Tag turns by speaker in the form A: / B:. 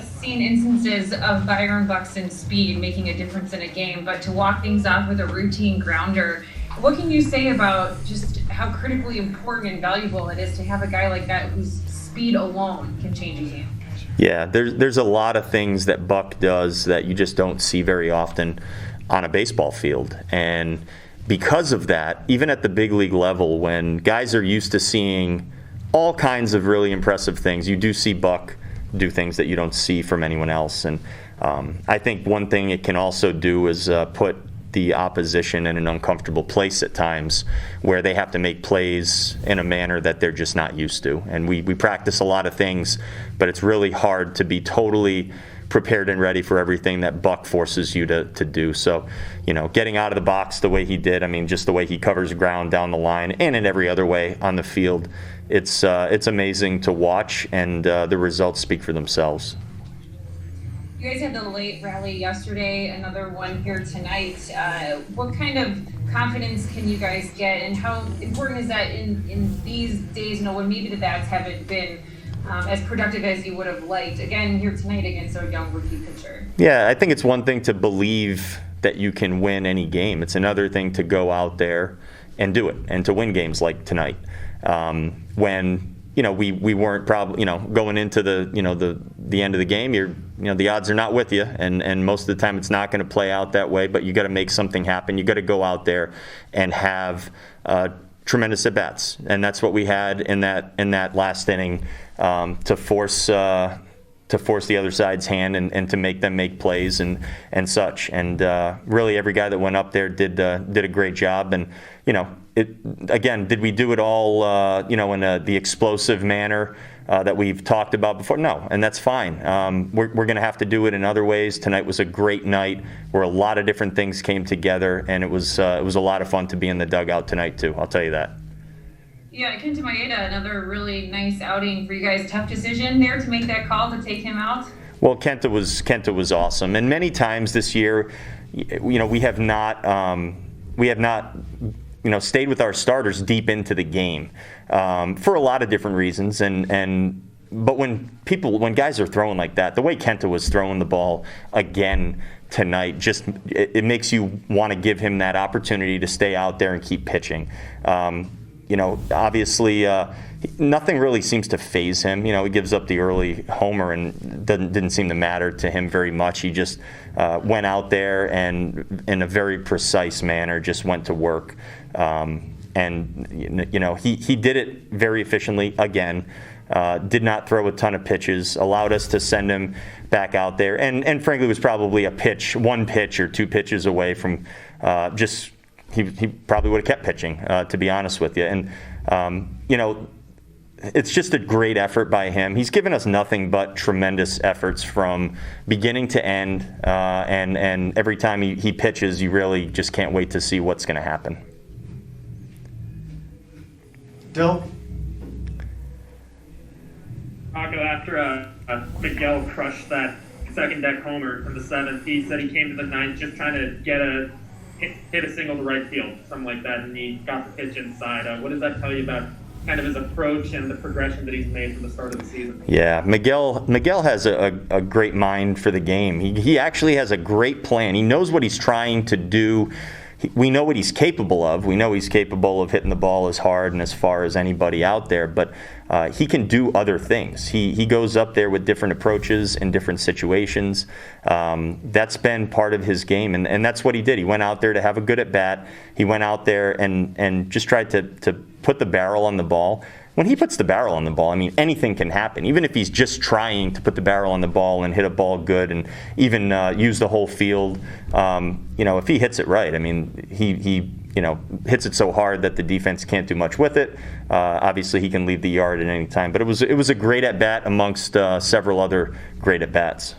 A: seen instances of Byron Buxton's speed making a difference in a game, but to walk things off with a routine grounder, what can you say about just how critically important and valuable it is to have a guy like that whose speed alone can change a game?
B: Yeah, there's a lot of things that Buck does that you just don't see very often on a baseball field. And because of that, even at the big league level, when guys are used to seeing all kinds of really impressive things, you do see Buck do things that you don't see from anyone else. And I think one thing it can also do is put the opposition in an uncomfortable place at times where they have to make plays in a manner that they're just not used to. And we practice a lot of things, but it's really hard to be totally prepared and ready for everything that Buck forces you to do. So, getting out of the box the way he did, just the way he covers ground down the line and in every other way on the field, it's amazing to watch, and the results speak for themselves.
A: You guys had the late rally yesterday, another one here tonight. What kind of confidence can you guys get, and how important is that in these days, when maybe the bats haven't been as productive as you would have liked? Again, here tonight against a young rookie pitcher.
B: Yeah, I think it's one thing to believe that you can win any game. It's another thing to go out there and do it, and to win games like tonight. When we weren't probably, going into the end of the game, the odds are not with you, and most of the time it's not going to play out that way, but you got to make something happen. You got to go out there and have tremendous at bats, and that's what we had in that last inning, to force the other side's hand and to make them make plays and such. And really every guy that went up there did a great job. And did we do it all in the explosive manner that we've talked about before? No, and that's fine. We're going to have to do it in other ways. Tonight was a great night where a lot of different things came together, and it was a lot of fun to be in the dugout tonight too. I'll tell you that.
A: Yeah, Kenta Maeda, another really nice outing for you guys. Tough decision there to make that call to take him out.
B: Well, Kenta was awesome, and many times this year, we have not stayed with our starters deep into the game for a lot of different reasons. But when guys are throwing like that, the way Kenta was throwing the ball again tonight, just it makes you want to give him that opportunity to stay out there and keep pitching. Obviously, nothing really seems to faze him. He gives up the early homer and didn't seem to matter to him very much. He just went out there and in a very precise manner just went to work. And he did it very efficiently again. Did not throw a ton of pitches, allowed us to send him back out there, and frankly was probably one pitch or two pitches away from he probably would have kept pitching, to be honest with you. And it's just a great effort by him. He's given us nothing but tremendous efforts from beginning to end, and every time he pitches, you really just can't wait to see what's going to happen.
C: Dill?
D: Rocco, after Miguel crushed that second deck homer in the seventh, he said he came to the ninth just trying to hit a single to right field, something like that, and he got the pitch inside. What does that tell you about kind of his approach and the progression that he's made from the start of the season?
B: Yeah, Miguel has a great mind for the game. He actually has a great plan. He knows what he's trying to do. We know what he's capable of. We know he's capable of hitting the ball as hard and as far as anybody out there, but he can do other things. He goes up there with different approaches in different situations. That's been part of his game, and that's what he did. He went out there to have a good at-bat. He went out there and just tried to put the barrel on the ball. When he puts the barrel on the ball, anything can happen. Even if he's just trying to put the barrel on the ball and hit a ball good and even use the whole field, if he hits it right, he hits it so hard that the defense can't do much with it. Obviously, he can leave the yard at any time. But it was a great at-bat amongst several other great at-bats.